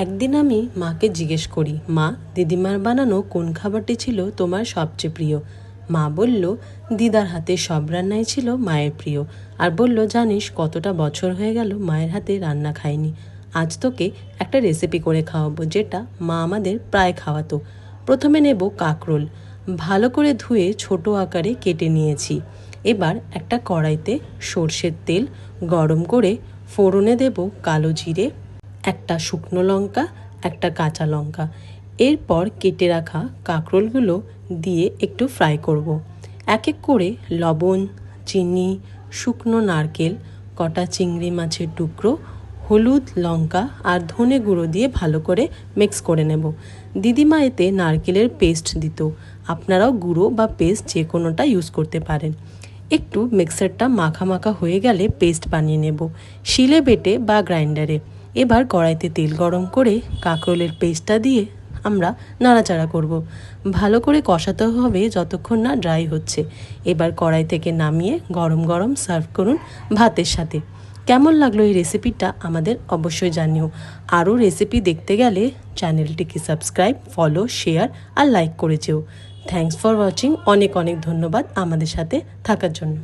একদিন আমি মাকে জিজ্ঞেস করি, মা, দিদিমার বানানো কোন খাবারটি ছিল তোমার সবচেয়ে প্রিয়? মা বলল, দিদার হাতে সব রান্নাই ছিল মায়ের প্রিয়। আর বলল, জানিস কতটা বছর হয়ে গেল মায়ের হাতে রান্না খাইনি। আজ তোকে একটা রেসিপি করে খাওয়াবো, যেটা মা আমাদের প্রায় খাওয়াতো। প্রথমে নেব কাঁকরোল। ভালো করে ধুয়ে ছোট আকারে কেটে নিয়েছি। এবার একটা কড়াইতে সর্ষের তেল গরম করে ফোড়নে দেব কালো জিরে, একটা শুকনো লঙ্কা, একটা কাঁচা লঙ্কা। এরপর কেটে রাখা কাঁকরোলগুলো দিয়ে একটু ফ্রাই করব। এক এক করে লবণ, চিনি, শুকনো নারকেল, কটা চিংড়ি মাছের টুকরো, হলুদ, লঙ্কা আর ধনে গুঁড়ো দিয়ে ভালো করে মিক্স করে নেব। দিদিমা এতে নারকেলের পেস্ট দিত। আপনারাও গুঁড়ো বা পেস্ট যে কোনোটা ইউজ করতে পারেন। একটু মিক্সারটা মাখা মাখা হয়ে গেলে পেস্ট বানিয়ে নেব, শিলে বেটে বা গ্রাইন্ডারে। এবার কড়াইতে তেল গরম করে কাঁকরোলের পেস্টটা দিয়ে আমরা নাড়াচাড়া করব। ভালো করে কষাতে হবে যতক্ষণ না ড্রাই হচ্ছে। এবার কড়াই থেকে নামিয়ে গরম গরম সার্ভ করুন ভাতের সাথে। কেমন লাগলো এই রেসিপিটা আমাদের অবশ্যই জানিও। আরও রেসিপি দেখতে গেলে চ্যানেলটিকে সাবস্ক্রাইব, ফলো, শেয়ার আর লাইক করে যেও। Thanks for watching. অনেক অনেক ধন্যবাদ আমাদের সাথে থাকার জন্য।